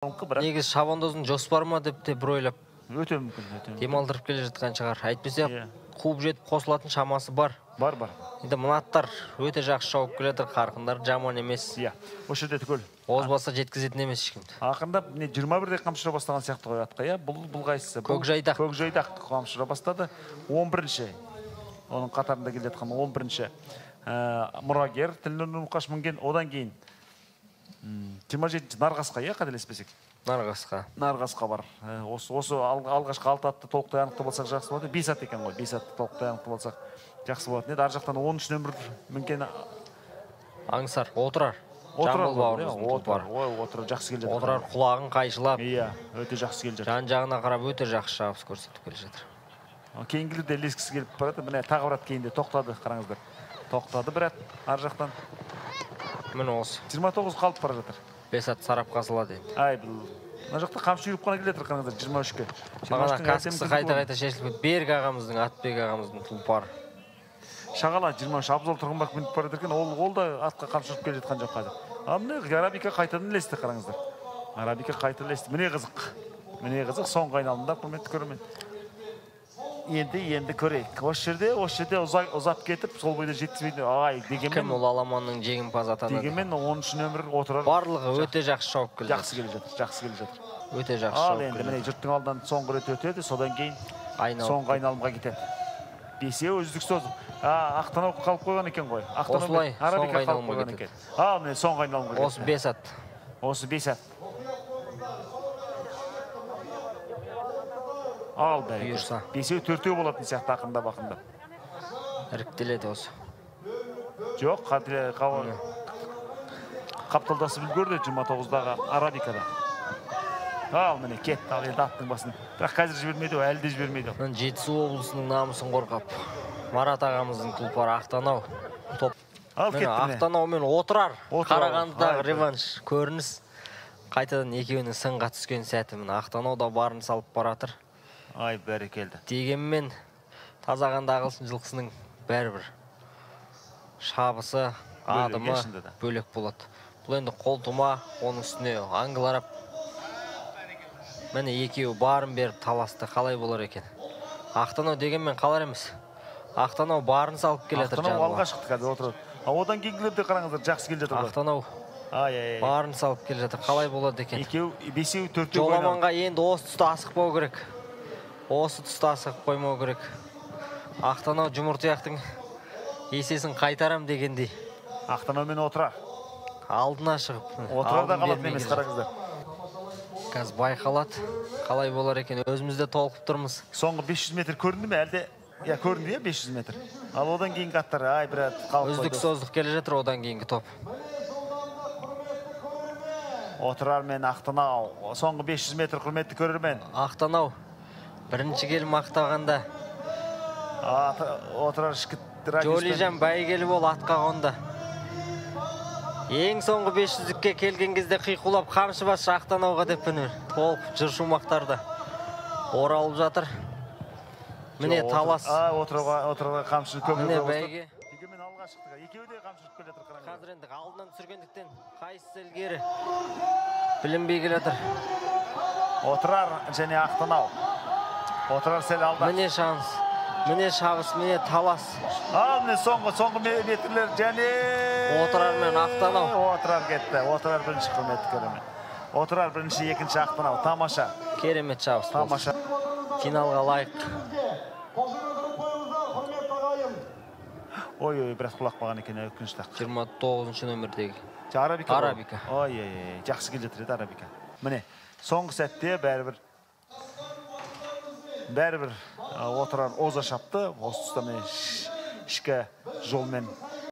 Негіз шабандоздың жоспары ма деп те бір ойлап өте мүмкін. Демалдырып келе жатқан шығар. Әйтпесе қуып жетіп қосылатын шамасы бар. Бар. Енді мынаттар өте жақсы шауып келеді, қарқындар жаман емес. Иә. Осы жерде түгел. Озбаса жеткізетін емес ешкімді. Ақырындап 21-де қамшыра бастаған сияқты ғой атқа, иә. Бұл қайсысы? Көкжайдақ. Көкжайдақ қамшыра бастады. 11-ші. Оның қатарында келе жатқан 11-ші. Мұрагер Тілнұр Мұқаш мінген, одан кейін 27-ші Нарғасқа, иә, қателеспесек. Нарғасқа бар. Осы алғашқы 6 атты толықтай анықты болсақ жақсы болады. 5 ат екен ғой. 5 атты толықтай анықты болсақ жақсы болады. Ар жақтан 13 нөмір мінген Аңсар, отырар. Жамбыл бауырымыздың тұлпары. Отырар жақсы келе жатыр. Отырар құлағын қайшылап. Иә, өте жақсы келе жатыр. Жан-жағына қарап өте жақсы шабыс көрсетіп келе жатыр. Кейінгілерде ілескісі келіп барады. Міне тағы бір ат кейінде тоқтады, қараңыздар. Тоқтады бір ат ар жақтан. Міне осы. 29 қалып бара жатыр. 5 ат сарапқа салады енді. Бұл. Мына жақта қамшы үйріп қана келе жатыр, қараңыздар, 23-ке. Бағана каскысы қайта шешіліп, Берік ағамыздың, Атбек ағамыздың тұлпары. Шағала 23 Абзал Тұрғынбақ мініп бара жатыр екен, ол да атқа қамшы ұрып келе жатқан жоқ қазір. Міне Арабика қайтадан ілесті, қараңыздар. Арабика қайта ілесті. Міне қызық, соңғы айналымда құрметті көрермен. Енді көрейік. Осы жерде ұзап кетіп, сол бойда жеткізбейді. Дегенмен кім ол аламанның жеңімпазы атанады? Дегенмен 13 нөмір отырар. Барлығы өте жақсы шауып келе жатыр. Өте жақсы шауып келе жатыр. Енді міне жұрттың алдынан соңғы рет өтеді, содан кейін соңғы айналымға кетеді. Бесеу үздіксіз. Ақтанау қалып қойған екен ғой. Осылай соңғы айналымға кетеді. Міне соңғы айналымға кетеді. Осы 5 ат. Осы 5 ат. Ал бұйырса. Бесеу төртеу болатын сияқты ақырында. Іріктеледі осы. Жоқ, қапталдасы үлгерді 29-дағы Арабикада. Міне кетті, ал енді аттың басын. Бірақ қазір жібермейді, әлі де жібермейді. Жетісу облысының намысын қорғап. Марат ағамыздың тұлпары Ақтанау. Ақтанау мен Отырар. Қарағандыдағы реванш көрініс. Қайтадан екеуінің сынға түскен сәті. Ақтанау да барын салып баратыр. Бәрекелді. Дегенмен тазағанды ағылшын жылқысының бәрібір шабысы, адымы бөлек болады. Бұл енді қолтума, оның үстіне аңғыларап. Міне екеуі барын беріп таласты, қалай болар екен. Ақтанау дегенмен қалар емес. Ақтанау барын салып келетір. Ақтанау алға шықты қазір отырады. Одан кейінгілерде қараңыздар, жақсы келе жатыр. Ақтанау барын салып келе жатыр, қалай болады екен. Екеу, бесеу, төртеу жоламанға енді осы тұста асықпау керек. Осы тұста асығып қоймау керек. Ақтанау жұмыртияқтың есесін қайтарам дегендей. Ақтанау мен Отырар. Алдына шығып. Отырарда қалатын емес, қараңыздар. Қазір байқалады. Қалай болар екен, өзімізде толқып тұрмыз. Соңғы 500 метр көрінді ме әлде? Көрінді, 500 метр. Ал одан кейінгі аттар, бірәт қалып қойды. Үздік создық келе жатыр, одан кейінгі топ. Отырар мен Ақтанау. Соңғы 500 метр құрметті көрермен. Ақтанау. Бірінші келім ақтағанда. Отырар шықыт. Жолижан бәйгелі бол атқа қонды. Ең соңғы 500-ке келген кезде қиқулап қамшы бас Ақтанауға деп толқып жүр шумақтарды оралып жатыр. Міне талас. Отырарға қамшы көмір. Міне бәйге. Дегенмен алға шықты. Екеуі де қамшы жүріп келе жатыр. Қазір енді алдынан түсіргендіктен қайсысы ілгері білінбей келе жатыр. Отырар және Ақтанау. Отырар сәл алда. Міне шанс, міне шабыс, міне талас. Міне соңғы метрлер және... Отырар мен Ақтанау. Отырар кетті. Отырар бірінші құрметті көрермен. Отырар бірінші, екінші Ақтанау. Тамаша. Керемет шабыс. Тамаша. Финалға лайық. Бірақ құлақ баған екен өкініш тақ. 29-ші нөмірдегі. Арабика. Жақсы келе жатыр еді Арабика. Міне, соңғы сәтте бәрібір Отырар оза шапты. Осы тұста міне ішкі жолмен